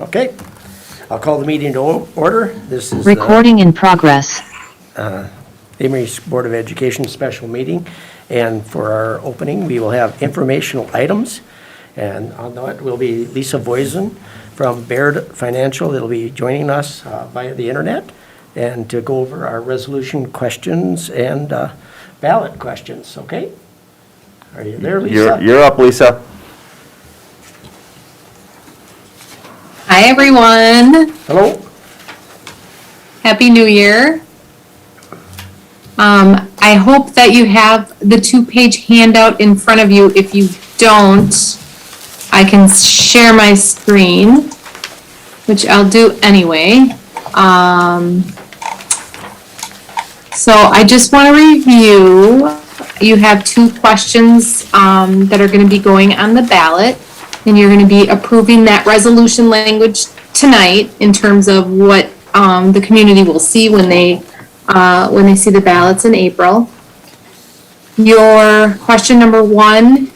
Okay, I'll call the meeting to order. This is Recording in progress. Amery Board of Education special meeting. And for our opening, we will have informational items. And on that will be Lisa Voisin from Baird Financial. That'll be joining us via the internet and to go over our resolution questions and ballot questions. Okay? Are you there, Lisa? You're up, Lisa. Hi, everyone. Hello? Happy New Year. I hope that you have the 2-page handout in front of you. If you don't, I can share my screen, which I'll do anyway. So I just want to review. You have 2 questions that are going to be going on the ballot, and you're going to be approving that resolution language tonight in terms of what the community will see when they see the ballots in April. Your question number 1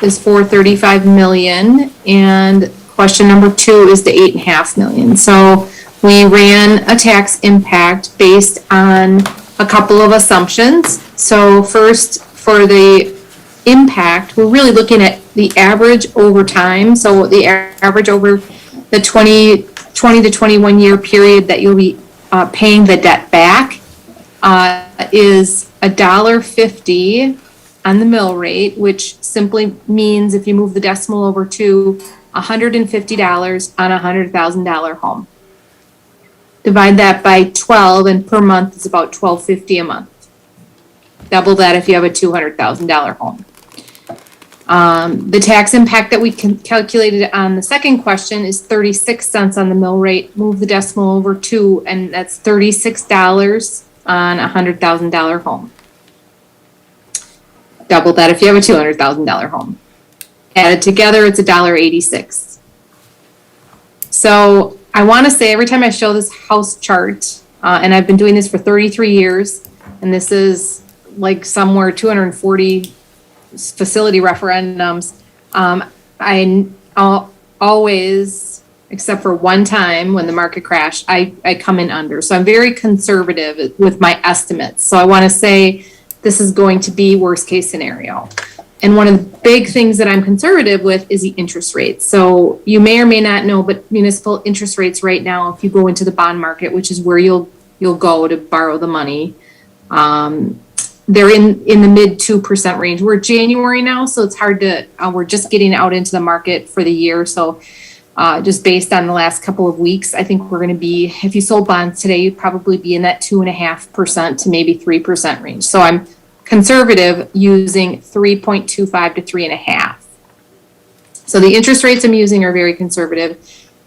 is for 35 million, and question number 2 is the 8.5 million. So we ran a tax impact based on a couple of assumptions. So first, for the impact, we're really looking at the average over time. So the average over the 20 to 21 year period that you'll be paying the debt back is $1.50 on the mill rate, which simply means if you move the decimal over to $150 on a $100,000 home. Divide that by 12, and per month is about $12.50 a month. Double that if you have a $200,000 home. The tax impact that we calculated on the second question is 36 cents on the mill rate. Move the decimal over 2, and that's $36 on a $100,000 home. Double that if you have a $200,000 home. Added together, it's $1.86. So I want to say every time I show this house chart, and I've been doing this for 33 years, and this is like somewhere 240 facility referendums, I always, except for one time when the market crashed, I come in under. So I'm very conservative with my estimates. So I want to say this is going to be worst case scenario. And one of the big things that I'm conservative with is the interest rates. So you may or may not know, but municipal interest rates right now, if you go into the bond market, which is where you'll go to borrow the money, they're in the mid 2% range. We're January now, so it's hard to, we're just getting out into the market for the year. So just based on the last couple of weeks, I think we're going to be, if you sold bonds today, you'd probably be in that 2.5% to maybe 3% range. So I'm conservative using 3.25 to 3.5. So the interest rates I'm using are very conservative.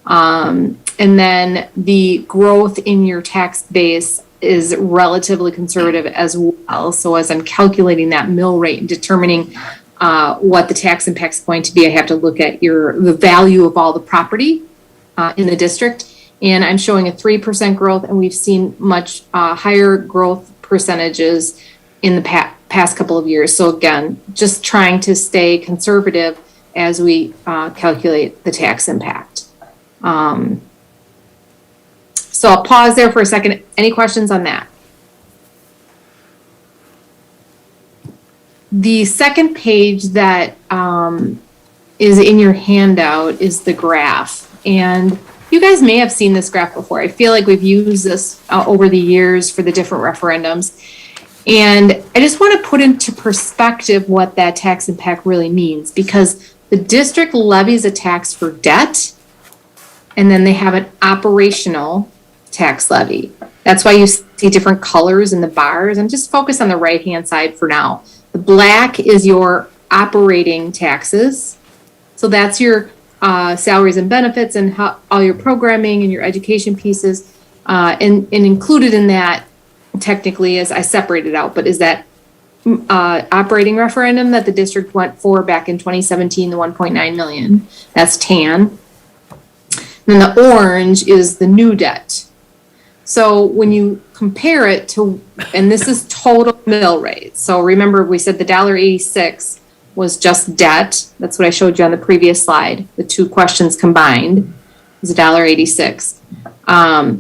And then the growth in your tax base is relatively conservative as well. So as I'm calculating that mill rate and determining what the tax impact is going to be, I have to look at the value of all the property in the district. And I'm showing a 3% growth, and we've seen much higher growth percentages in the past couple of years. So again, just trying to stay conservative as we calculate the tax impact. So I'll pause there for a second. Any questions on that? The second page that is in your handout is the graph. And you guys may have seen this graph before. I feel like we've used this over the years for the different referendums. And I just want to put into perspective what that tax impact really means, because the district levies a tax for debt, and then they have an operational tax levy. That's why you see different colors in the bars. And just focus on the right-hand side for now. The black is your operating taxes. So that's your salaries and benefits and all your programming and your education pieces. And included in that, technically, as I separated out, but is that operating referendum that the district went for back in 2017, the 1.9 million. That's tan. Then the orange is the new debt. So when you compare it to, and this is total mill rate. So remember, we said the $1.86 was just debt. That's what I showed you on the previous slide, the 2 questions combined. is $1.86.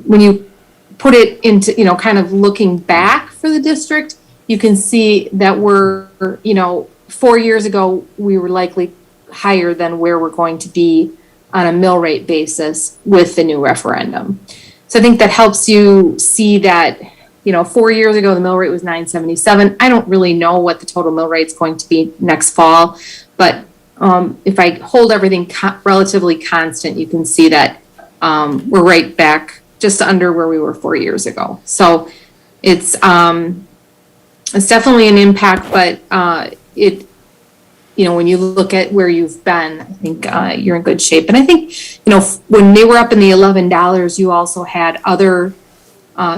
When you put it into, kind of looking back for the district, you can see that we're, 4 years ago, we were likely higher than where we're going to be on a mill rate basis with the new referendum. So I think that helps you see that, 4 years ago, the mill rate was 9.77. I don't really know what the total mill rate is going to be next fall, but if I hold everything relatively constant, you can see that we're right back just under where we were 4 years ago. So it's definitely an impact, but when you look at where you've been, I think you're in good shape. And I think, when they were up in the $11, you also had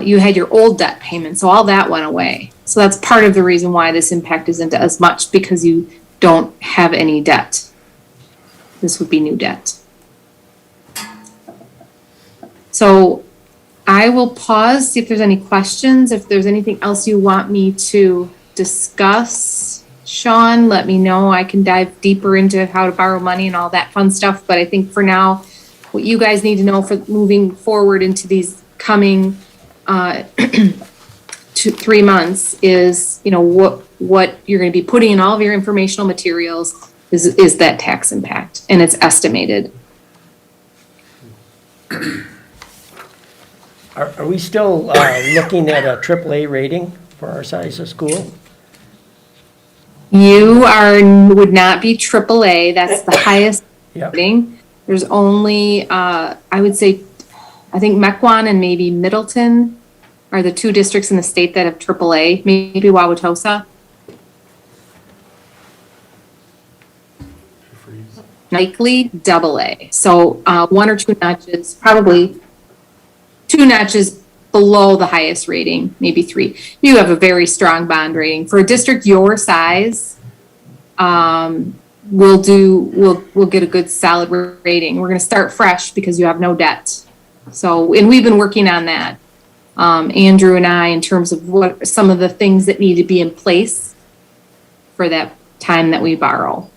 you had your old debt payment. So all that went away. So that's part of the reason why this impact isn't as much, because you don't have any debt. This would be new debt. So I will pause, see if there's any questions. If there's anything else you want me to discuss, Sean, let me know. I can dive deeper into how to borrow money and all that fun stuff. But I think for now, what you guys need to know for moving forward into these coming 3 months is, what you're going to be putting in all of your informational materials is that tax impact, and it's estimated. Are we still looking at a AAA rating for our size of school? You would not be AAA. That's the highest Yep. rating. There's only, I would say, I think Mequon and maybe Middleton are the 2 districts in the state that have AAA, maybe Wauwatosa. Likely AA. So 1 or 2 notches, probably 2 notches below the highest rating, maybe 3. You have a very strong bond rating. For a district your size, we'll get a good solid rating. We're going to start fresh because you have no debt. So, and we've been working on that, Andrew and I, in terms of what some of the things that need to be in place for that time that we borrow.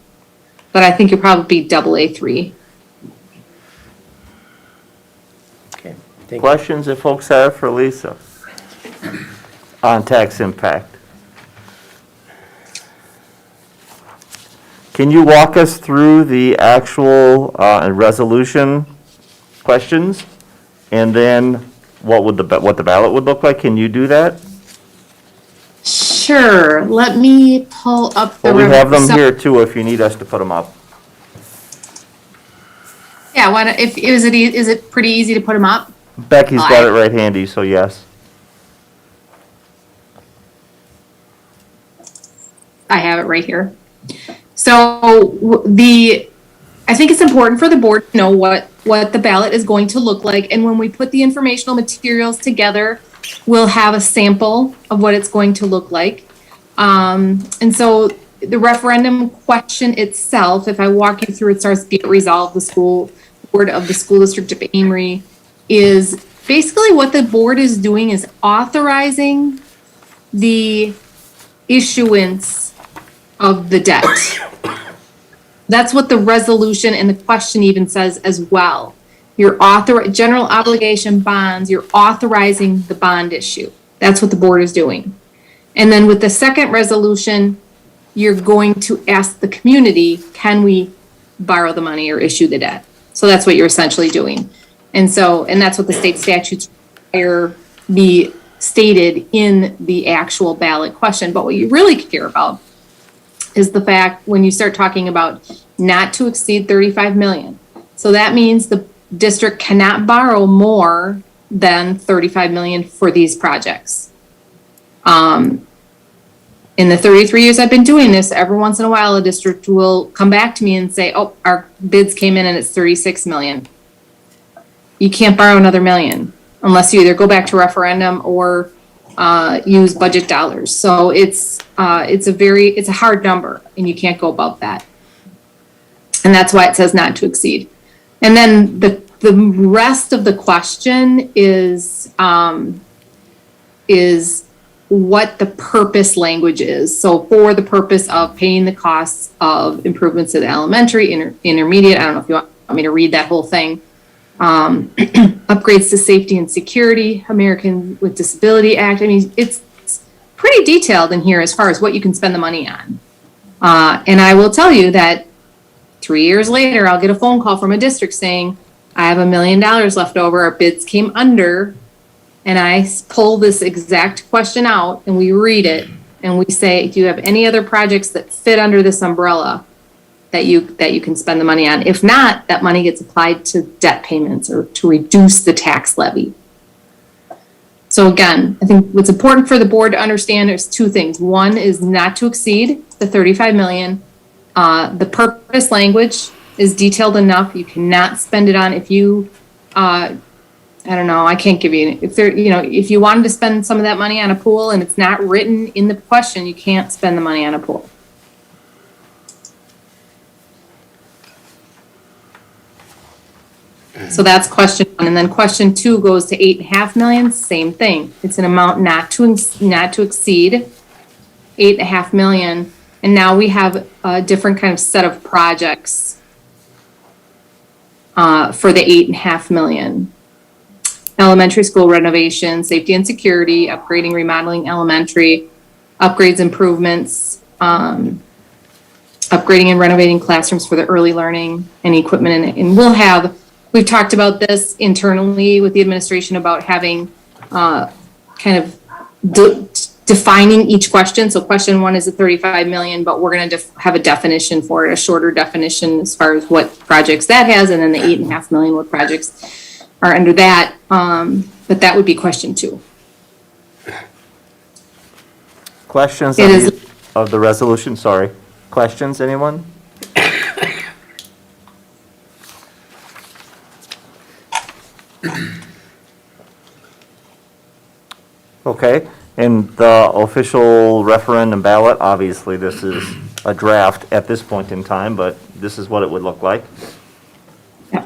But I think you'll probably be AA3. Okay, thank you. Questions that folks have for Lisa on tax impact? Can you walk us through the actual resolution questions? And then what the ballot would look like? Can you do that? Sure. Let me pull up the. Well, we have them here too if you need us to put them up. Yeah. Why not, is it pretty easy to put them up? Becky's got it right handy, so yes. I have it right here. So I think it's important for the board to know what the ballot is going to look like. And when we put the informational materials together, we'll have a sample of what it's going to look like. And so the referendum question itself, if I walk you through, it starts, be it resolved, the school board of the school district of Amery, is basically what the board is doing is authorizing the issuance of the debt. That's what the resolution and the question even says as well. You're general obligation bonds, you're authorizing the bond issue. That's what the board is doing. And then with the second resolution, you're going to ask the community, can we borrow the money or issue the debt? So that's what you're essentially doing. And that's what the state statutes require be stated in the actual ballot question. But what you really care about is the fact when you start talking about not to exceed 35 million. So that means the district cannot borrow more than 35 million for these projects. In the 33 years I've been doing this, every once in a while a district will come back to me and say, oh, our bids came in and it's 36 million. You can't borrow another million unless you either go back to referendum or use budget dollars. So it's a hard number and you can't go above that. And that's why it says not to exceed. And then the rest of the question is what the purpose language is. So for the purpose of paying the costs of improvements to the elementary, intermediate, I don't know if you want me to read that whole thing. upgrades to safety and security, American with Disability Act. I mean, it's pretty detailed in here as far as what you can spend the money on. And I will tell you that 3 years later, I'll get a phone call from a district saying, I have $1 million left over, our bids came under, and I pull this exact question out and we read it and we say, do you have any other projects that fit under this umbrella that you can spend the money on? If not, that money gets applied to debt payments or to reduce the tax levy. So again, I think what's important for the board to understand is two things. One is not to exceed the 35 million. The purpose language is detailed enough. You cannot spend it on if you, I don't know, I can't give you, if there, you know, if you wanted to spend some of that money on a pool and it's not written in the question, you can't spend the money on a pool. So that's question one. And then question two goes to 8.5 million, same thing. It's an amount not to exceed 8.5 million. And now we have a different kind of set of projects for the 8.5 million. Elementary school renovation, safety and security, upgrading, remodeling elementary, upgrades, improvements, upgrading and renovating classrooms for the early learning and equipment. And we'll have, we've talked about this internally with the administration about having kind of defining each question. So question one is a 35 million, but we're going to have a definition for it, a shorter definition as far as what projects that has, and then the 8.5 million, what projects are under that. But that would be question two. Questions of the resolution, sorry. Questions, anyone? Okay, and the official referendum ballot, obviously this is a draft at this point in time, but this is what it would look like. Yeah.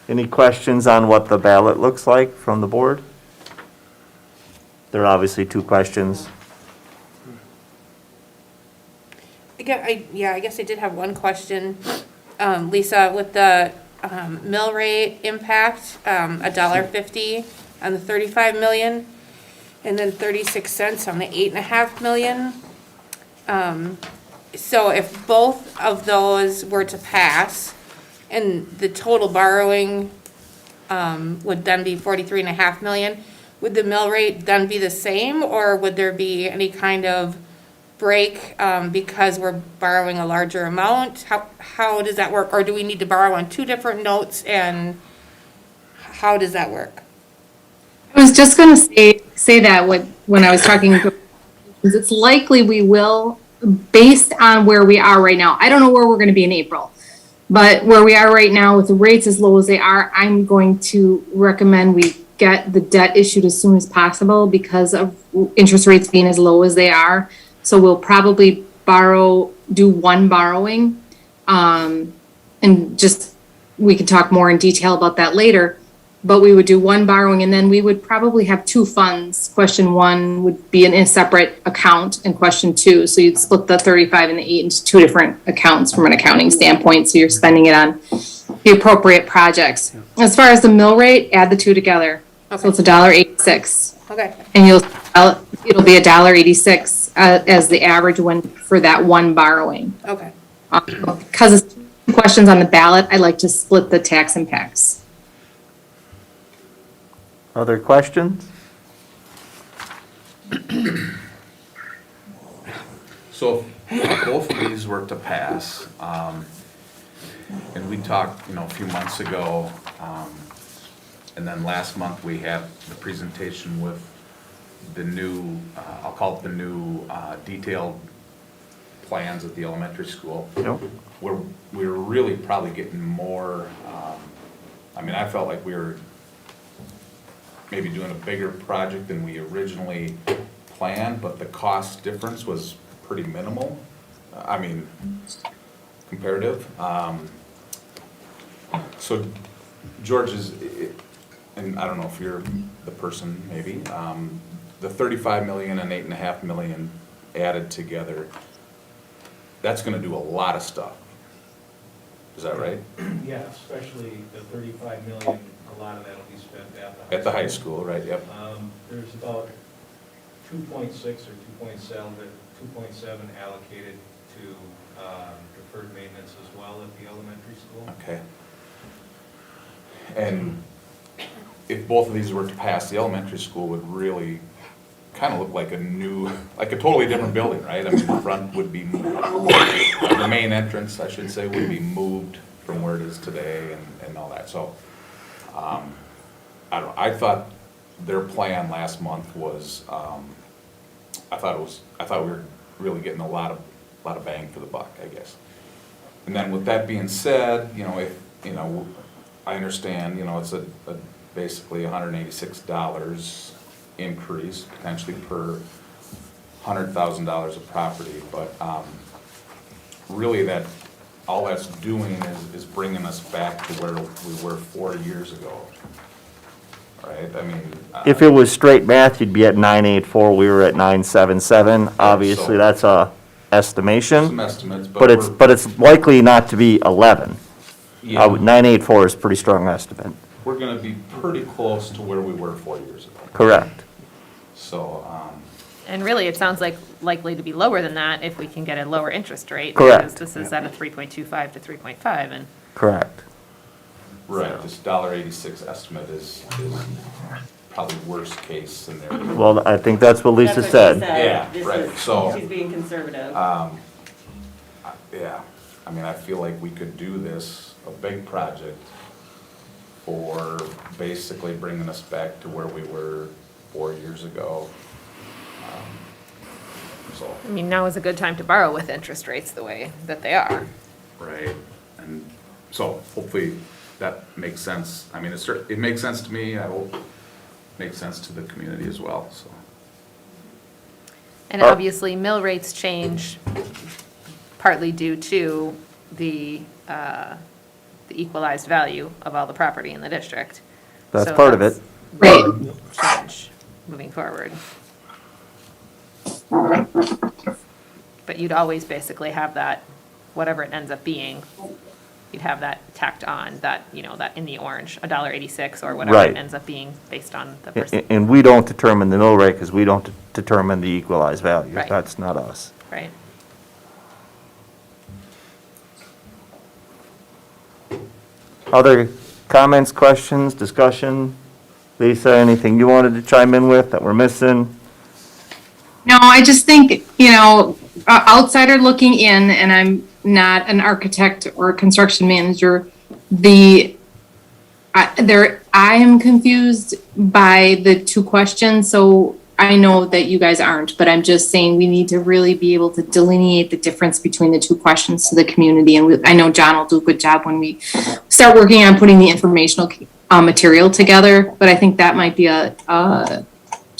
Any questions on what the ballot looks like from the board? There are obviously two questions. I guess I did have one question. Lisa, with the mill rate impact, $1.50 on the 35 million, and then 36 cents on the 8.5 million. So if both of those were to pass, and the total borrowing would then be 43.5 million, would the mill rate then be the same, or would there be any kind of break because we're borrowing a larger amount? How does that work? Or do we need to borrow on two different notes, and how does that work? I was just going to say that when I was talking, it's likely we will, based on where we are right now. I don't know where we're going to be in April, but where we are right now with the rates as low as they are, I'm going to recommend we get the debt issued as soon as possible because of interest rates being as low as they are. So we'll probably do one borrowing, and just, we can talk more in detail about that later, but we would do one borrowing and then we would probably have two funds. Question one would be in a separate account and question two. So you'd split the 35 and the 8 into two different accounts from an accounting standpoint. So you're spending it on the appropriate projects. As far as the mill rate, add the two together. Okay. So it's $1.86. Okay. And it'll be $1.86 as the average one for that one borrowing. Okay. Because it's two questions on the ballot, I like to split the tax impacts. Other questions? So if both of these were to pass, and we talked, a few months ago, and then last month we had the presentation with the new, I'll call it the new detailed plans at the elementary school. Yep. We're really probably getting more, I felt like we were maybe doing a bigger project than we originally planned, but the cost difference was pretty minimal. Comparative. So George, and I don't know if you're the person, maybe, the 35 million and 8.5 million added together, that's gonna do a lot of stuff. Is that right? Yeah, especially the 35 million, a lot of that'll be spent At the high school, right, yep. There's about 2.6 or 2.7 allocated to deferred maintenance as well at the elementary school. Okay. And if both of these were to pass, the elementary school would really kind of look like a new, like a totally different building, right? I mean, the front would be moved, the main entrance, I should say, would be moved from where it is today and all that, so. I don't know, I thought their plan last month was, I thought we were really getting a lot of bang for the buck, I guess. And then with that being said, I understand, it's a basically $186 increase potentially per $100,000 of property, but really all that's doing is bringing us back to where we were 4 years ago, right? I mean. If it was straight math, you'd be at 984, we were at 977. Obviously, that's a estimation. Some estimates, But it's likely not to be 11. Yeah. 984 is a pretty strong estimate. We're gonna be pretty close to where we were 4 years ago. Correct. So, And really, it sounds like likely to be lower than that if we can get a lower interest rate. Correct. Because this is at a 3.25 to 3.5, and Correct. right, this $1.86 estimate is probably worst case scenario. Well, I think that's what Lisa That's what she said. Yeah, This right, is- so- She's being conservative. Yeah, I mean, I feel like we could do this, a big project, for basically bringing us back to where we were 4 years ago. So, I mean, now is a good time to borrow with interest rates the way that they are. right, and so hopefully that makes sense. I mean, it makes sense to me, I hope it makes sense to the community as well, so. And obviously, mill rates change partly due to the equalized value of all the property in the district. That's So part of it. Right. Change moving forward. But you'd always basically have that, whatever it ends up being, you'd have that tacked on, that in the orange, $1.86 or whatever Right. it ends up being based on the percent, And we don't determine the mill rate because we don't determine the equalized value. Right. That's not us. right? Other comments, questions, discussion? Lisa, anything you wanted to chime in with that we're missing? No, I just think, outsider looking in, and I'm not an architect or a construction manager, I am confused by the two questions, so I know that you guys aren't, but I'm just saying we need to really be able to delineate the difference between the two questions to the community, and I know John will do a good job when we start working on putting the informational material together, but I think that might be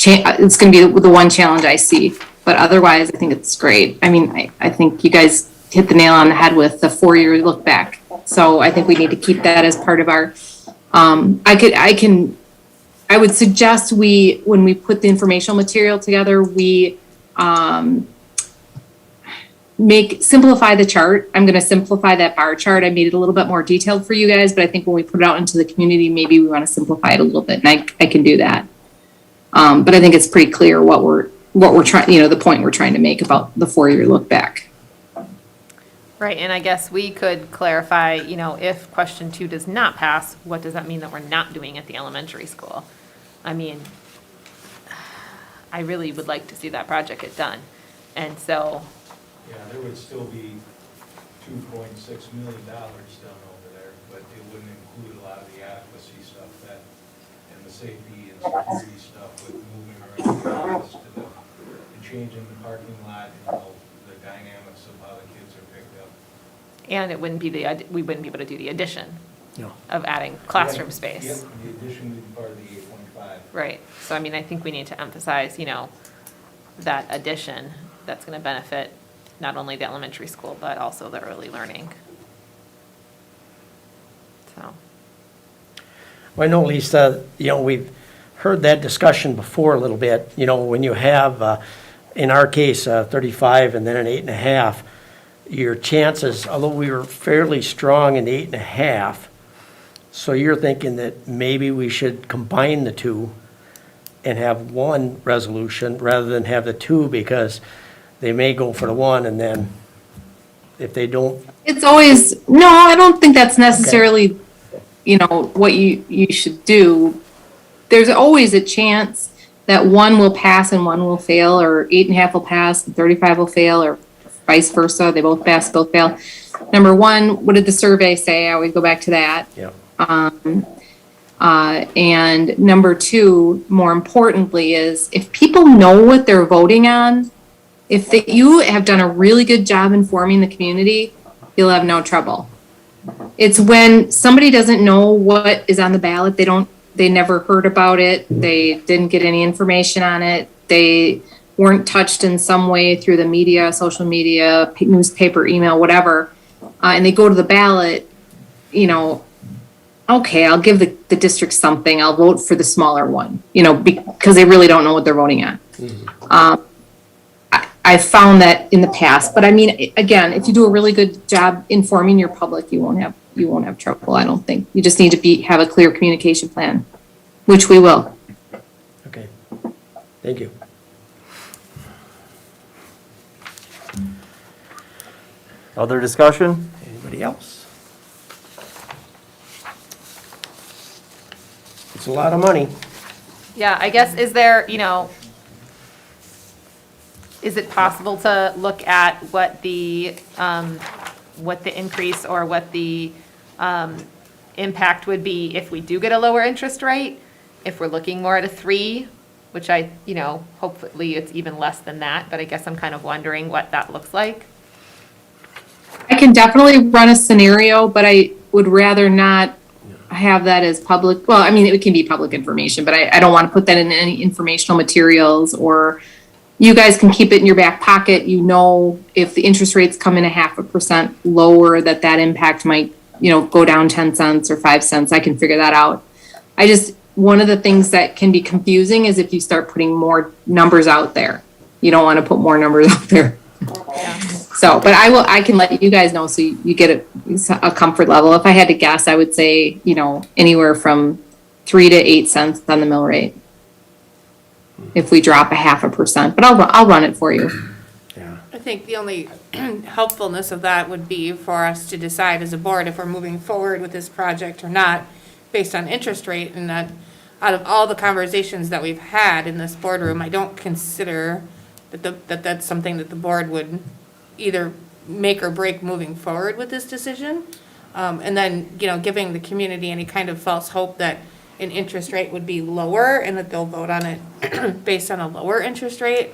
it's going to be the one challenge I see. But otherwise, I think it's great. I mean, I think you guys hit the nail on the head with the 4-year look back. So I think we need to keep that as part of our, I would suggest when we put the informational material together, we simplify the chart. I'm going to simplify that bar chart. I made it a little bit more detailed for you guys, but I think when we put it out into the community, maybe we want to simplify it a little bit, and I can do that. But I think it's pretty clear what we're trying, the point we're trying to make about the 4-year look back. Right, and I guess we could clarify, if question 2 does not pass, what does that mean that we're not doing at the elementary school? I mean, I really would like to see that project get done, and so, Yeah, there would still be $2.6 million done over there, but it wouldn't include a lot of the adequacy stuff and the safety and security stuff with moving around to the change in the parking lot, the dynamics of how the kids are picked up. and we wouldn't be able to do the addition No. of adding classroom Yep, space. the addition would be part of the 8.5. Right, so I mean, I think we need to emphasize, that addition that's gonna benefit not only the elementary school, but also the early learning. So, Well, I know, Lisa, we've heard that discussion before a little bit, when you have, in our case, 35 and then an 8.5, your chances, although we were fairly strong in the 8.5, so you're thinking that maybe we should combine the two and have one resolution rather than have the two, because they may go for the one, and then if they don't, It's always, no, I don't think that's necessarily, what you should do. There's always a chance that one will pass and one will fail, or 8.5 will pass and 35 will fail, or vice versa. They both pass, both fail. Number one, what did the survey say? I always go back to that. yeah. And number two, more importantly, is if people know what they're voting on, you have done a really good job informing the community, you'll have no trouble. It's when somebody doesn't know what is on the ballot, they never heard about it, they didn't get any information on it, they weren't touched in some way through the media, social media, newspaper, email, whatever, and they go to the ballot, okay, I'll give the district something, I'll vote for the smaller one, because they really don't know what they're voting on. I found that in the past, but I mean, again, if you do a really good job informing your public, you won't have trouble, I don't think. You just need to have a clear communication plan, which we will. Okay, thank you. Other discussion? Anybody else? It's a lot of money. Yeah, I guess, is there, is it possible to look at what the increase or what the impact would be if we do get a lower interest rate? If we're looking more at a 3, which hopefully it's even less than that, but I guess I'm kind of wondering what that looks like. I can definitely run a scenario, but I would rather not have that as public. Well, I mean, it can be public information, but I don't want to put that in any informational materials, or you guys can keep it in your back pocket. If the interest rates come in 0.5% lower, that impact might, go down 10 cents or 5 cents. I can figure that out. One of the things that can be confusing is if you start putting more numbers out there. You don't want to put more numbers out there. So, but I can let you guys know so you get a comfort level. If I had to guess, I would say, anywhere from 3 to 8 cents on the mill rate. If we drop 0.5%, but I'll run it for you. Yeah. I think the only helpfulness of that would be for us to decide as a board if we're moving forward with this project or not, based on interest rate, and that out of all the conversations that we've had in this boardroom, I don't consider that that's something that the board would either make or break moving forward with this decision. And then, giving the community any kind of false hope that an interest rate would be lower and that they'll vote on it based on a lower interest rate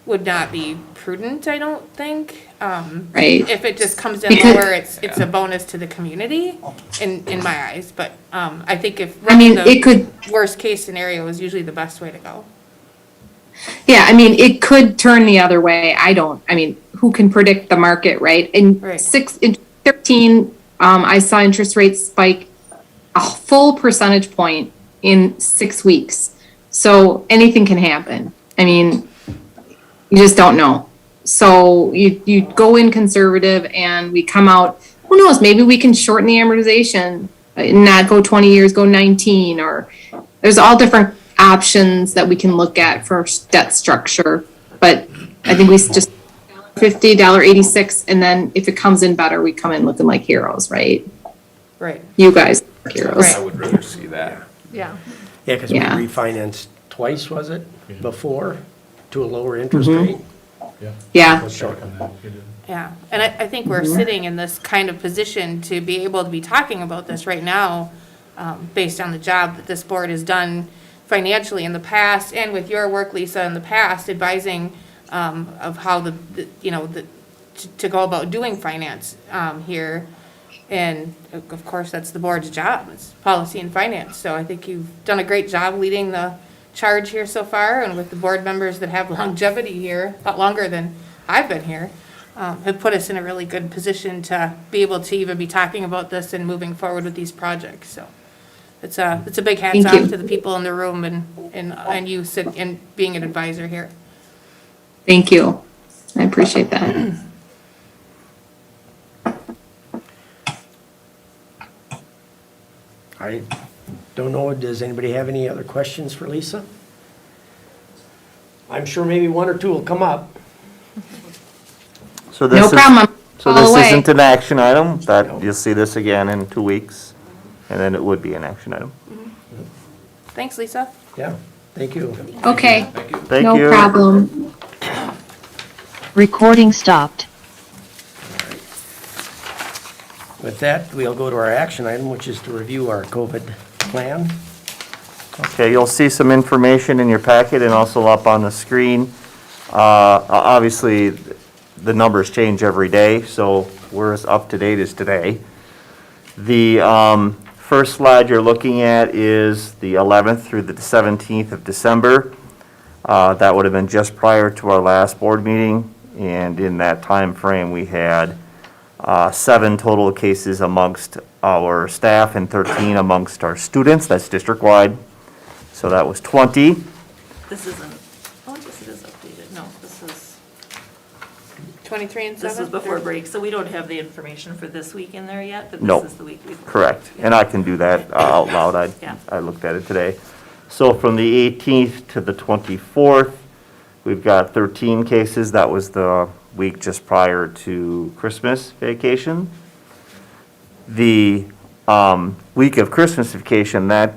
would not be prudent, I don't think. Right. If it just comes in lower, it's a bonus to the community in my eyes. But I think it could, worst case scenario is usually the best way to go. yeah, I mean, it could turn the other way. Who can predict the market, right? In Right. 13, I saw interest rates spike a full percentage point in 6 weeks. So anything can happen. You just don't know. So you go in conservative and we come out, who knows, maybe we can shorten the amortization, not go 20 years, go 19, or there's all different options that we can look at for debt structure. But I think we just $50, $86, and then if it comes in better, we come in looking like heroes, right? Right. You guys are heroes. I would rather see that. Yeah. Yeah, because we Yeah. refinanced twice, was it, before, to a lower interest rate? Yeah. Yeah, and I think we're sitting in this kind of position to be able to be talking about this right now, based on the job that this board has done financially in the past, and with your work, Lisa, in the past, advising of how to go about doing finance here. And of course, that's the board's job, it's policy and finance. So I think you've done a great job leading the charge here so far, and with the board members that have longevity here, a lot longer than I've been here, have put us in a really good position to be able to even be talking about this and moving forward with these projects. So it's a big hats Thank off you. to the people in the room and you sit and being an advisor here. Thank you. I appreciate that. I don't know, does anybody have any other questions for Lisa? I'm sure maybe one or two will come up. So this No is- problem. So All this the way. isn't an action item, No. that, you'll see this again in 2 weeks, and then it would be an action item. Thanks, Lisa. Yeah, thank you. Okay, Thank you. Thank no you. problem. Recording stopped. With that, we'll go to our action item, which is to review our COVID plan. Okay, you'll see some information in your packet and also up on the screen. Obviously, the numbers change every day, so we're as up to date as today. The first slide you're looking at is the 11th through the 17th of December. That would have been just prior to our last board meeting, and in that time frame, we had 7 total cases amongst our staff and 13 amongst our students. That's district-wide. So that was 20. This isn't, oh, I guess it is updated. No, this is, 23 and 7? this was before break, so we don't have the information for this week in there yet, but No. this is the week we've. Correct, and I can do that out loud, Yeah. I looked at it today. So from the 18th to the 24th, we've got 13 cases, that was the week just prior to Christmas vacation. The week of Christmas vacation, that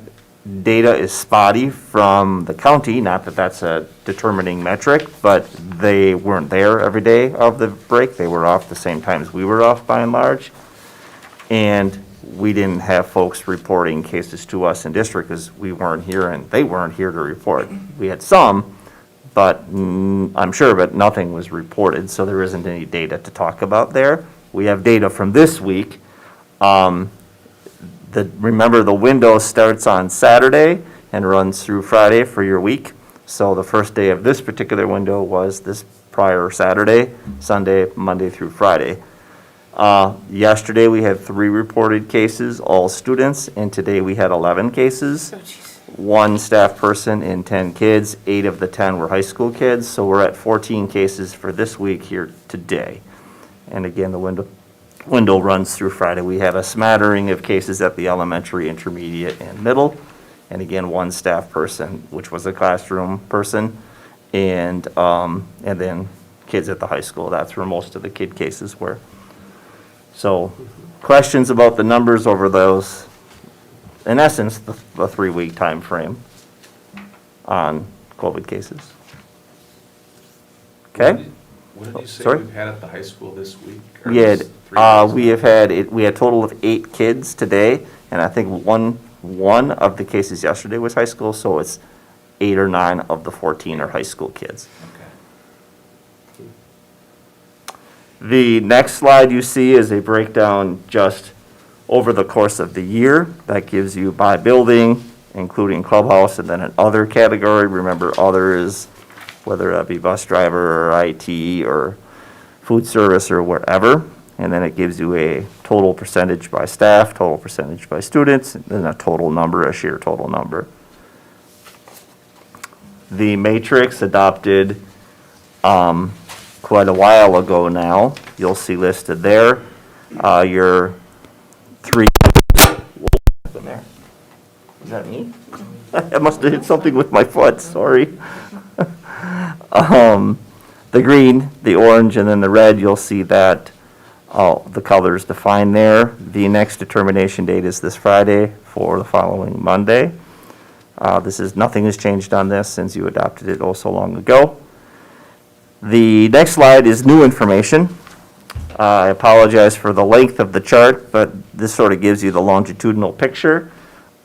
data is spotty from the county, not that that's a determining metric, but they weren't there every day of the break, they were off the same times we were off by and large. And we didn't have folks reporting cases to us in district because we weren't here and they weren't here to report. We had some, but I'm sure, but nothing was reported, so there isn't any data to talk about there. We have data from this week. Remember, the window starts on Saturday and runs through Friday for your week. So the first day of this particular window was this prior Saturday, Sunday, Monday through Friday. Yesterday, we had 3 reported cases, all students, and today we had 11 cases. Oh, jeez. 1 staff person and 10 kids. 8 of the 10 were high school kids, so we're at 14 cases for this week here today. And again, the window runs through Friday. We had a smattering of cases at the elementary, intermediate, and middle. And again, 1 staff person, which was a classroom person, and then kids at the high school. That's where most of the kid cases were. So, questions about the numbers over those, in essence, the 3-week time frame on COVID cases. Okay? What did you say Sorry? we've had at the high school this week? Or We had, this 3 days? we had a total of 8 kids today, and I think one of the cases yesterday was high school, so it's 8 or 9 of the 14 are high school kids. Okay. The next slide you see is a breakdown just over the course of the year. That gives you by building, including clubhouse, and then an other category. Remember, other is whether that be bus driver or IT or food service or wherever. And then it gives you a total percentage by staff, total percentage by students, and then a total number, a sheer total number. The matrix adopted quite a while ago now. You'll see listed there your 3. What happened there? Is that me? I must have hit something with my foot, sorry. The green, the orange, and then the red, you'll see that the colors defined there. The next determination date is this Friday for the following Monday. Nothing has changed on this since you adopted it oh so long ago. The next slide is new information. I apologize for the length of the chart, but this sort of gives you the longitudinal picture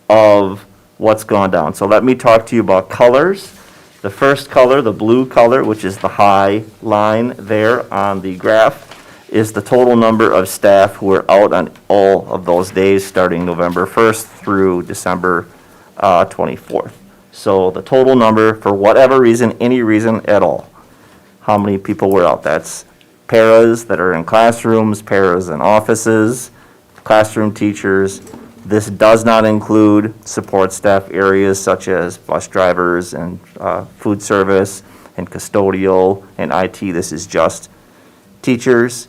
of what's gone down. So let me talk to you about colors. The first color, the blue color, which is the high line there on the graph, is the total number of staff who are out on all of those days starting November 1st through December 24th. So the total number for whatever reason, any reason at all, how many people were out. That's paras that are in classrooms, paras in offices, classroom teachers, This does not include support staff areas such as bus drivers and food service and custodial and IT. This is just teachers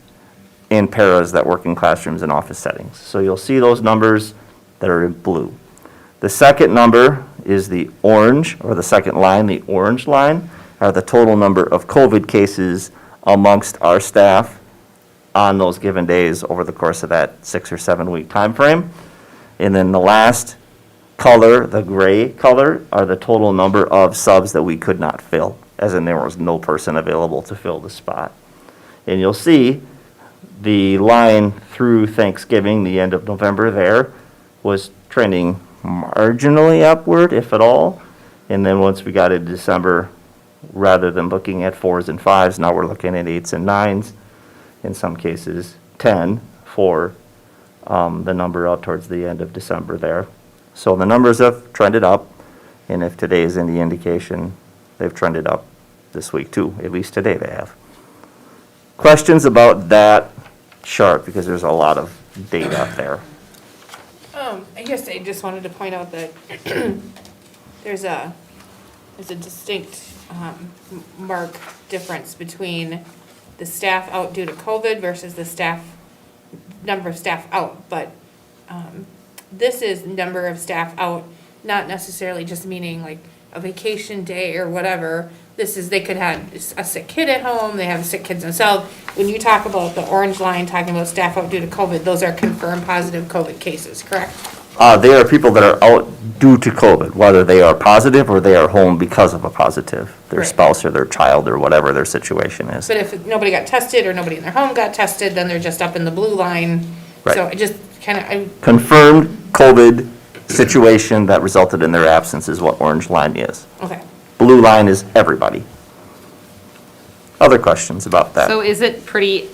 and paras that work in classrooms and office settings. So you'll see those numbers that are in blue. The second number is the orange, or the second line, the orange line, are the total number of COVID cases amongst our staff on those given days over the course of that 6 or 7 week time frame. And then the last color, the gray color, are the total number of subs that we could not fill, as in there was no person available to fill the spot. And you'll see the line through Thanksgiving, the end of November there, was trending marginally upward, if at all. And then once we got into December, rather than looking at 4s and 5s, now we're looking at 8s and 9s, in some cases 10 for the number out towards the end of December there. So the numbers have trended up, and if today is any indication, they've trended up this week too. At least today they have. Questions about that chart, because there's a lot of data there. I guess I just wanted to point out that there's a distinct mark difference between the staff out due to COVID versus the number of staff out. But this is number of staff out, not necessarily just meaning like a vacation day or whatever. This is, they could have a sick kid at home, they have sick kids themselves. When you talk about the orange line, talking about staff out due to COVID, those are confirmed positive COVID cases, correct? They are people that are out due to COVID, whether they are positive or they are home because of a positive, their Right. spouse or their child or whatever their situation is. But if nobody got tested or nobody in their home got tested, then they're just up in the blue line. Right. So it just kind of, Confirmed COVID situation that resulted in their absence is what orange line is. okay. Blue line is everybody. Other questions about that? So is it pretty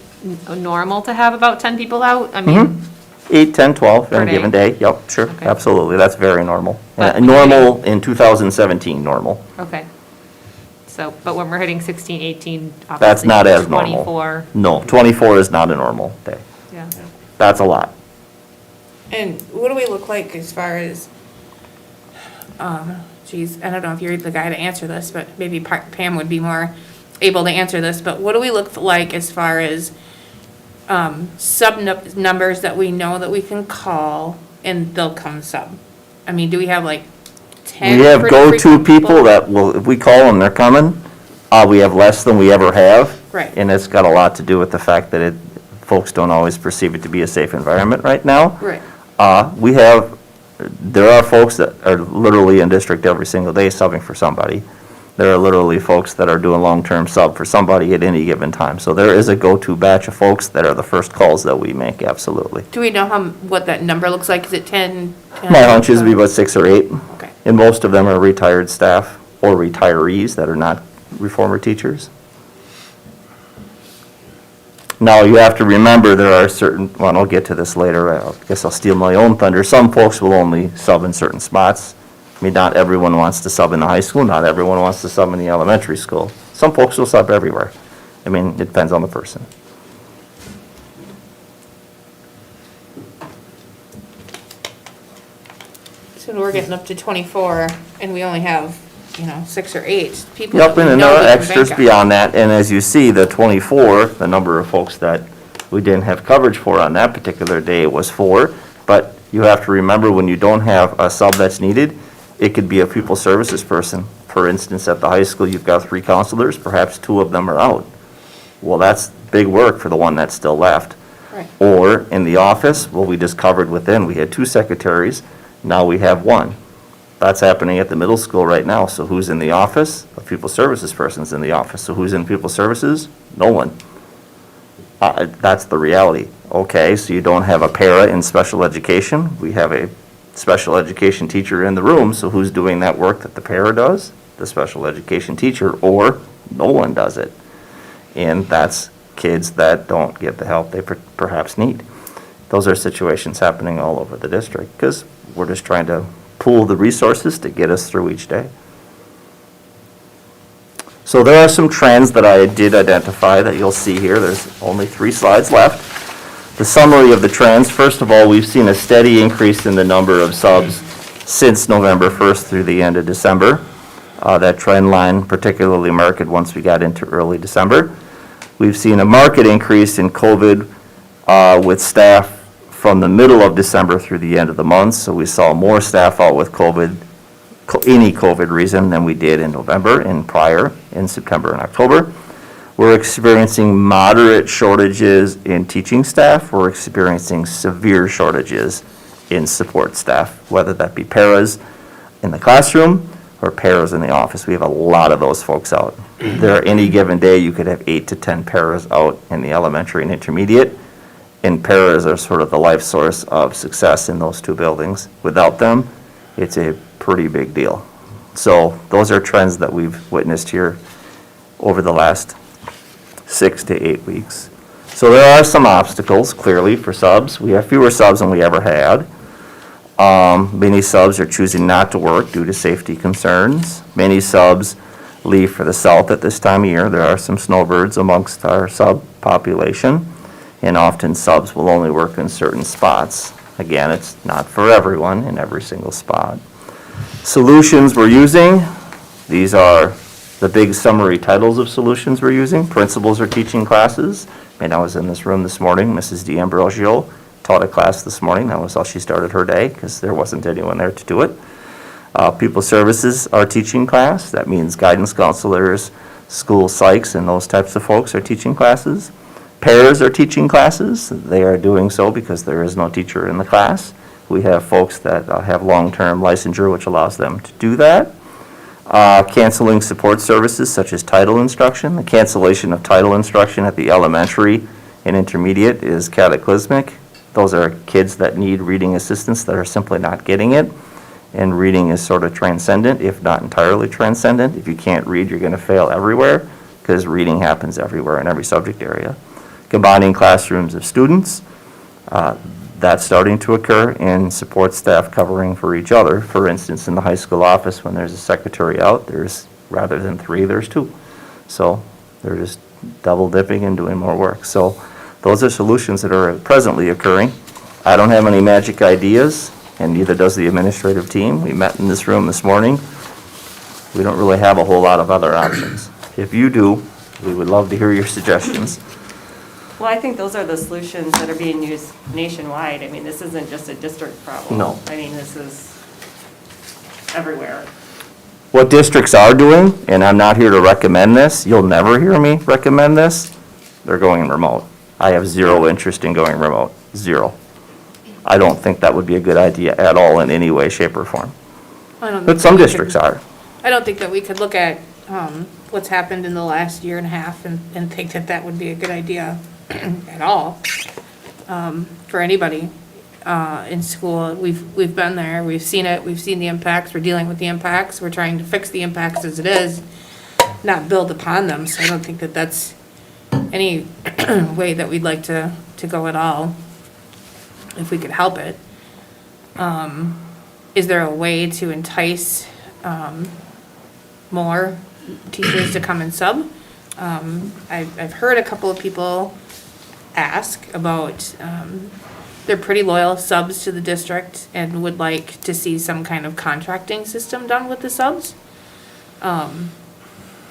normal to have about 10 people out? I mean, 8, 10, 12 Per on a given day, yep, sure, Okay. absolutely, that's very normal. But- Normal in 2017, normal. okay. So, but when we're hitting 16, 18, That's obviously not as normal. 24, No, 24 is not a normal day. yeah. That's a lot. And what do we look like as far as, geez, I don't know if you're the guy to answer this, but maybe Pam would be more able to answer this, but what do we look like as far as numbers that we know that we can call and they'll come sub? I mean, do we have like 10? We have pretty go-to frequent people that will, if we call them, they're coming. We have less than we ever have. Right. And it's got a lot to do with the fact that folks don't always perceive it to be a safe environment right now. Right. There are folks that are literally in district every single day subbing for somebody. There are literally folks that are doing long-term sub for somebody at any given time. So there is a go-to batch of folks that are the first calls that we make, absolutely. Do we know what that number looks like? Is it 10? My hunch is it'd be about 6 or 8. Okay. And most of them are retired staff or retirees that are not former teachers. Now, you have to remember, there are certain, well, I'll get to this later, I guess I'll steal my own thunder. Some folks will only sub in certain spots. I mean, not everyone wants to sub in the high school, not everyone wants to sub in the elementary school. Some folks will sub everywhere. I mean, it depends on the person. So we're getting up to 24 and we only have, 6 or 8 people. Yep, that we and know there are we can extras bank on. beyond that, and as you see, the 24, the number of folks that we didn't have coverage for on that particular day was 4, but you have to remember, when you don't have a sub that's needed, it could be a pupil services person. For instance, at the high school, you've got 3 counselors, perhaps 2 of them are out. Well, that's big work for the one that's still left. Right. Or in the office, well, we just covered within, we had 2 secretaries, now we have 1. That's happening at the middle school right now, so who's in the office? A pupil services person's in the office, so who's in pupil services? No one. That's the reality. Okay, so you don't have a para in special education, we have a special education teacher in the room, so who's doing that work that the para does? The special education teacher, or no one does it. And that's kids that don't get the help they perhaps need. Those are situations happening all over the district, because we're just trying to pool the resources to get us through each day. So there are some trends that I did identify that you'll see here. There's only 3 slides left. The summary of the trends, first of all, we've seen a steady increase in the number of subs since November 1st through the end of December. That trend line particularly marked once we got into early December. We've seen a marked increase in COVID with staff from the middle of December through the end of the month. So we saw more staff out with COVID, any COVID reason, than we did in November and prior in September and October. We're experiencing moderate shortages in teaching staff. We're experiencing severe shortages in support staff, whether that be paras in the classroom or paras in the office. We have a lot of those folks out. There, any given day, you could have 8 to 10 paras out in the elementary and intermediate, and paras are sort of the life source of success in those two buildings. Without them, it's a pretty big deal. So those are trends that we've witnessed here over the last 6 to 8 weeks. So there are some obstacles, clearly, for subs. We have fewer subs than we ever had. Many subs are choosing not to work due to safety concerns. Many subs leave for the south at this time of year. There are some snowbirds amongst our sub population, and often subs will only work in certain spots. Again, it's not for everyone in every single spot. Solutions we're using, these are the big summary titles of solutions we're using. Principals are teaching classes. And I was in this room this morning. Mrs. D'Ambrosio taught a class this morning. That was how she started her day because there wasn't anyone there to do it. Pupil services are teaching class. That means guidance counselors, school psychs, and those types of folks are teaching classes. Pairs are teaching classes. They are doing so because there is no teacher in the class. We have folks that have long-term licensure, which allows them to do that. Canceling support services such as title instruction. The cancellation of title instruction at the elementary and intermediate is cataclysmic. Those are kids that need reading assistance that are simply not getting it. And reading is sort of transcendent, if not entirely transcendent. If you can't read, you're going to fail everywhere because reading happens everywhere in every subject area. Combining classrooms of students. That's starting to occur in support staff covering for each other. For instance, in the high school office, when there's a secretary out, there's, rather than 3, there's 2. So they're just double dipping and doing more work. So those are solutions that are presently occurring. I don't have any magic ideas, and neither does the administrative team. We met in this room this morning. We don't really have a whole lot of other options. If you do, we would love to hear your suggestions. Well, I think those are the solutions that are being used nationwide. I mean, this isn't just a district problem. No. I mean, this is everywhere. What districts are doing, and I'm not here to recommend this, you'll never hear me recommend this, they're going remote. I have zero interest in going remote, zero. I don't think that would be a good idea at all in any way, shape, or form. I don't But think some that we districts could- are. I don't think that we could look at what's happened in the last year and a half and think that that would be a good idea at all for anybody in school. We've been there, we've seen it, we've seen the impacts, we're dealing with the impacts, we're trying to fix the impacts as it is, not build upon them. So I don't think that that's any way that we'd like to go at all, if we could help it. Is there a way to entice more teachers to come and sub? I've heard a couple of people ask about, they're pretty loyal subs to the district and would like to see some kind of contracting system done with the subs.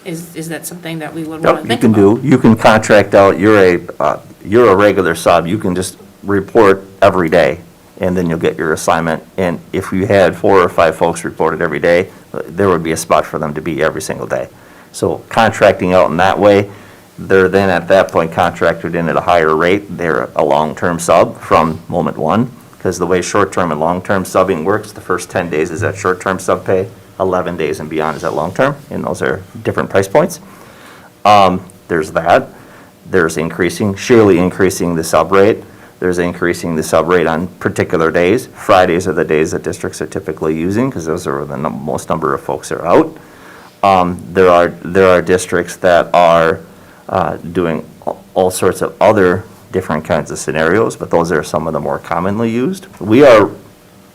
Is that something that we would want to You think can about? do, you can contract out, you're a regular sub, you can just report every day, and then you'll get your assignment. And if you had 4 or 5 folks reported every day, there would be a spot for them to be every single day. So contracting out in that way, they're then at that point contracted in at a higher rate. They're a long-term sub from moment one, because the way short-term and long-term subbing works, the first 10 days is at short-term sub pay, 11 days and beyond is at long-term, and those are different price points. There's that. There's surely increasing the sub rate. There's increasing the sub rate on particular days. Fridays are the days that districts are typically using, because those are the most number of folks are out. There are districts that are doing all sorts of other different kinds of scenarios, but those are some of the more commonly used. We are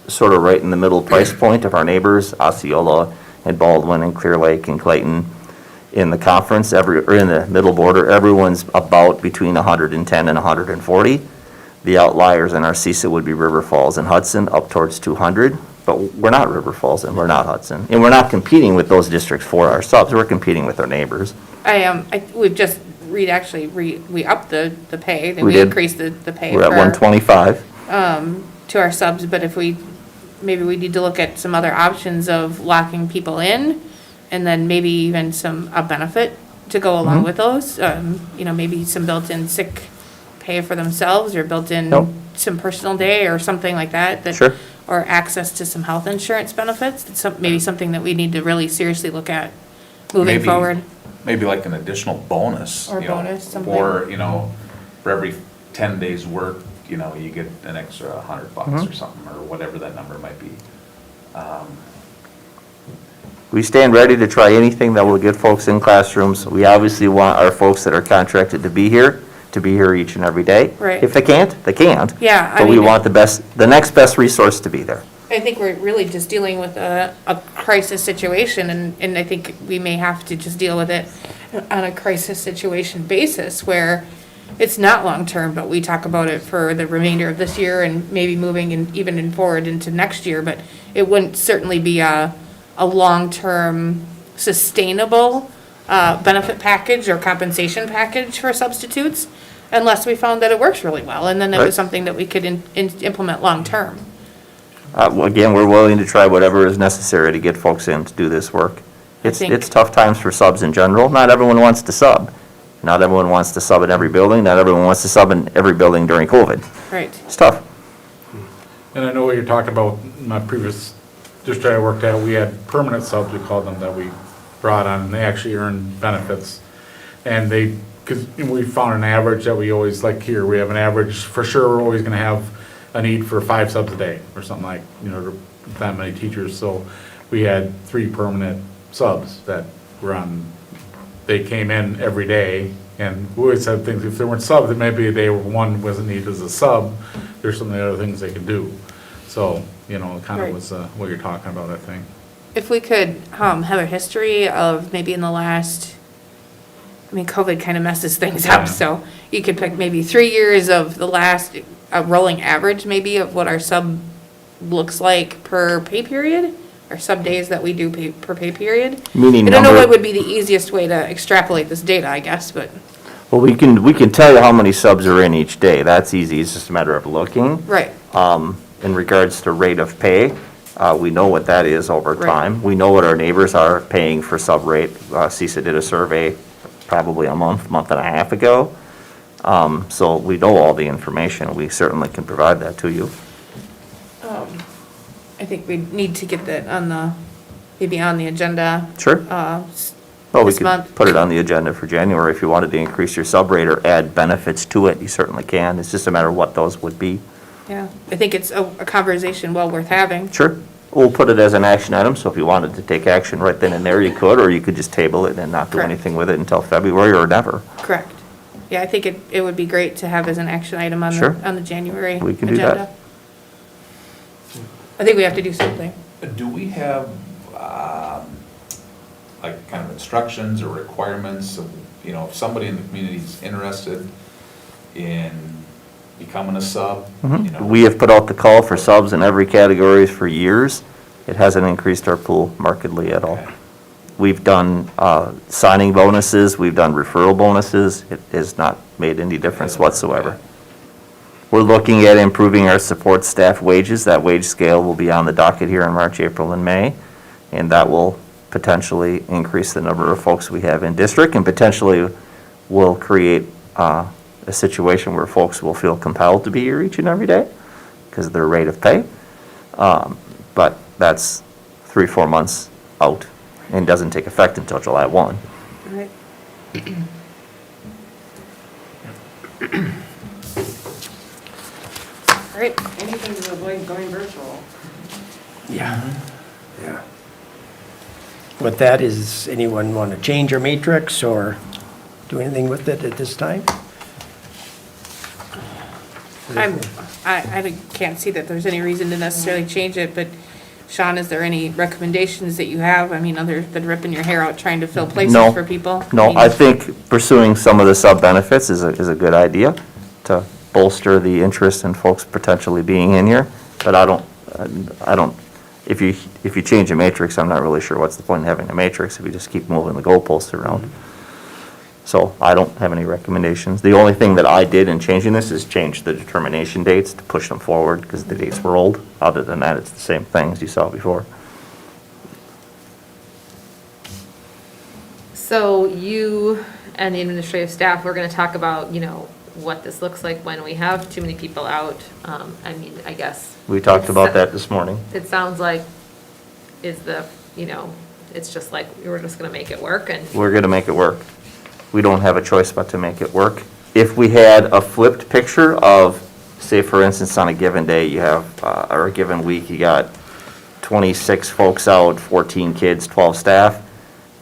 sort of right in the middle price point of our neighbors, Osceola and Baldwin and Clear Lake and Clayton. In the conference, or in the middle border, everyone's about between 110 and 140. The outliers in our CISA would be River Falls and Hudson, up towards 200, but we're not River Falls and we're not Hudson. And we're not competing with those districts for our subs, we're competing with our neighbors. We've just we upped the pay, then We we did. increased the pay We're at for 125. to our subs, but if maybe we need to look at some other options of locking people in, and then maybe even a benefit to go Mm-hmm. along with those, maybe some built-in sick pay for themselves, or built-in Nope. some personal day, or something like that. Sure. Or access to some health insurance benefits, it's maybe something that we need to really seriously look at moving Maybe- forward. Maybe like an additional bonus. Or you know, bonus, something. Or, for every 10 days' work, you get an extra $100 or something, or whatever that number might be. We stand ready to try anything that will get folks in classrooms. We obviously want our folks that are contracted to be here each and every day. Right. If they can't, they can't. Yeah, But we want the next best resource to be there. I think we're really just dealing with a crisis situation, and I think we may have to just deal with it on a crisis situation basis, where it's not long-term, but we talk about it for the remainder of this year and maybe moving even forward into next year, but it wouldn't certainly be a long-term sustainable benefit package or compensation package for substitutes, unless we found that it works really well, and then it Right. was something that we could implement long-term. Again, we're willing to try whatever is necessary to get folks in to do this work. It's tough times for subs in general. Not everyone wants to sub. Not everyone wants to sub in every building. Not everyone wants to sub in every building during COVID. Right. It's tough. And I know what you're talking about, my previous district I worked at, we had permanent subs, we called them, that we brought on, and they actually earned benefits. And because we found an average that we always, like here, we have an average, for sure, we're always gonna have a need for 5 subs a day, or something like, that many teachers. So we had 3 permanent subs that were on, they came in every day, and we always had things, if they weren't subs, then maybe one wasn't needed as a sub, there's some other things they could do. So, it kind Right. of was what you're talking about, I think. If we could have a history of maybe in the last, COVID kind of messes things Yeah. up, so you could pick maybe 3 years of the last, a rolling average maybe of what our sub looks like per pay period, or sub days that we do per pay period. Meaning I don't know number- what would be the easiest way to extrapolate this data, I guess, but, Well, we can tell you how many subs are in each day. That's easy. It's just a matter of looking. right, In regards to rate of pay, we know what that is over Right. time. We know what our neighbors are paying for sub rate. CISA did a survey probably a month and a half ago. So we know all the information. We certainly can provide that to you. I think we need to get that maybe on the agenda. Sure. Well, we This could month. put it on the agenda for January. If you wanted to increase your sub rate or add benefits to it, you certainly can. It's just a matter of what those would be. Yeah, I think it's a conversation well worth having. Sure. We'll put it as an action item, so if you wanted to take action right then and there, you could, or you could just table it and not do Correct. anything with it until February or never. Correct. Yeah, I think it would be great to have as an action item on Sure. the January agenda. We can do that. I think we have to do something. Do we have, like, kind of instructions or requirements of, if somebody in the community is interested in becoming a sub? We have put out the call for subs in every category for years. It hasn't increased our pool markedly at all. Okay. We've done signing bonuses, we've done referral bonuses. It has not made any difference whatsoever. We're looking at improving our support staff wages. That wage scale will be on the docket here in March, April, and May, and that will potentially increase the number of folks we have in district, and potentially will create a situation where folks will feel compelled to be here each and every day because of their rate of pay. But that's 3-4 months out and doesn't take effect until July 1. Right. All right, Anything to avoid going virtual. Yeah, yeah. With that, does anyone want to change our matrix or do anything with it at this time? I can't see that there's any reason to necessarily change it, but Sean, is there any recommendations that you have? Other than ripping your hair out trying to fill places No. for people? No, I think pursuing some of the sub benefits is a good idea to bolster the interest in folks potentially being in here, but I don't, if you change a matrix, I'm not really sure what's the point in having a matrix if you just keep moving the goalposts around. So I don't have any recommendations. The only thing that I did in changing this is change the determination dates to push them forward because the dates were old. Other than that, it's the same thing as you saw before. So you and the administrative staff, we're gonna talk about, what this looks like when we have too many people out. I guess. We talked about that this morning. It sounds like it's just like, we're just gonna make it work and. We're gonna make it work. We don't have a choice but to make it work. If we had a flipped picture of, say for instance, on a given day, you have, or a given week, you got 26 folks out, 14 kids, 12 staff,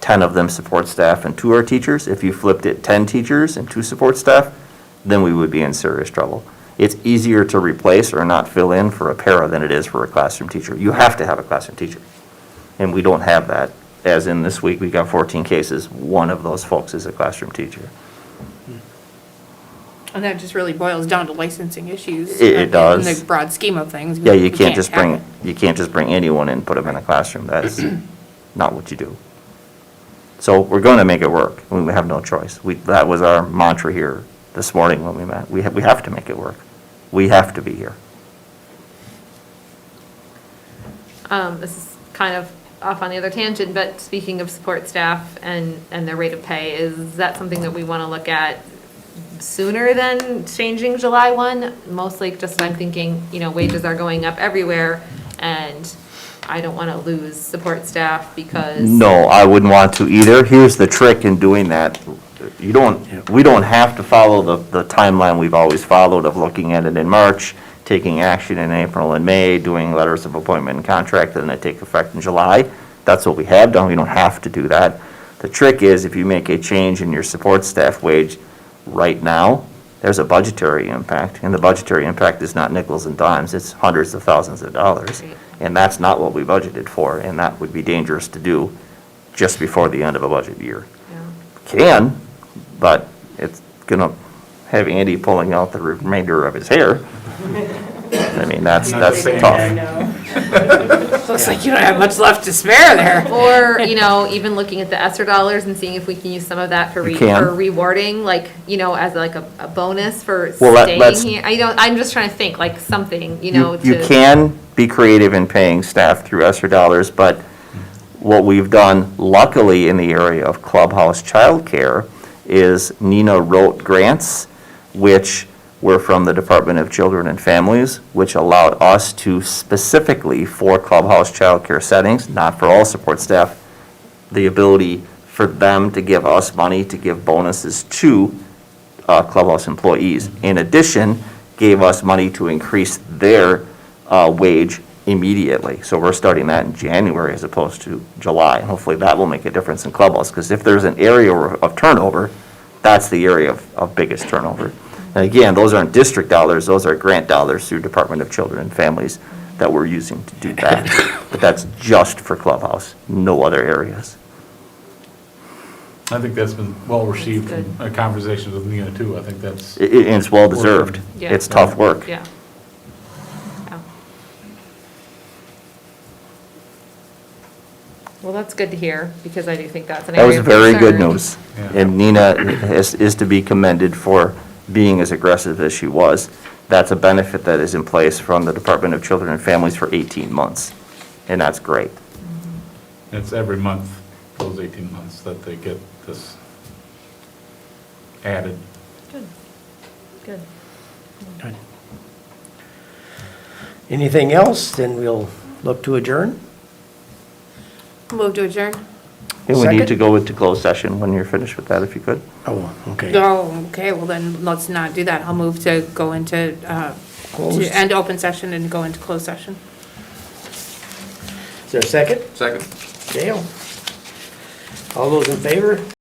10 of them support staff and 2 are teachers. If you flipped it 10 teachers and 2 support staff, then we would be in serious trouble. It's easier to replace or not fill in for a para than it is for a classroom teacher. You have to have a classroom teacher. And we don't have that. As in this week, we got 14 cases. One of those folks is a classroom teacher. And that just really boils down to licensing issues. It does. In the broad scheme of things. Yeah, you We can't just have bring, it. you can't just bring anyone in and put them in a classroom. That's not what you do. So we're going to make it work. We have no choice. That was our mantra here this morning when we met. We have to make it work. We have to be here. This is kind of off on the other tangent, but speaking of support staff and their rate of pay, is that something that we want to look at sooner than changing July 1? Mostly just I'm thinking, wages are going up everywhere and I don't want to lose support staff because. No, I wouldn't want to either. Here's the trick in doing that. We don't have to follow the timeline we've always followed of looking at it in March, taking action in April and May, doing letters of appointment and contract, and then take effect in July. That's what we have done. We don't have to do that. The trick is if you make a change in your support staff wage right now, there's a budgetary impact, and the budgetary impact is not nickels and dimes, it's hundreds of thousands of dollars. Right. And that's not what we budgeted for, and that would be dangerous to do just before the end of a budget year. Yeah. Can, but it's gonna have Andy pulling out the remainder of his hair. I mean, that's tough. Looks like you don't have much left to spare there. Or, even looking at the ESSER dollars and seeing if we can use some of that for You can. for rewarding, as like a bonus for Well, staying here. I'm just trying to think, like something, You to. can be creative in paying staff through ESSER dollars, but what we've done luckily in the area of clubhouse childcare is Nina wrote grants, which were from the Department of Children and Families, which allowed us to specifically for clubhouse childcare settings, not for all support staff, the ability for them to give us money to give bonuses to clubhouse employees. In addition, gave us money to increase their wage immediately. So we're starting that in January as opposed to July. And hopefully that will make a difference in clubhouse, because if there's an area of turnover, that's the area of biggest turnover. And again, those aren't district dollars, those are grant dollars through Department of Children and Families that we're using to do that. But that's just for clubhouse, no other areas. I think that's been well received That's from conversations with Nina too. I think that's. And it's well-deserved. Yeah. It's tough work. Yeah. Yeah. Well, that's good to hear, because I do think that's an That area was of very good concern. news. Yeah. And Nina is to be commended for being as aggressive as she was. That's a benefit that is in place from the Department of Children and Families for 18 months, and that's great. It's every month, those 18 months, that they get this added. Good. Good. Good. Anything else? Then we'll look to adjourn. Move to adjourn. And we need Second? to go into closed session when you're finished with that, if you could. Oh, okay. Oh, okay, well then, let's not do that. I'll move to go into, Closed. to end open session and go into closed session. Is there a second? Second. Dale? All those in favor?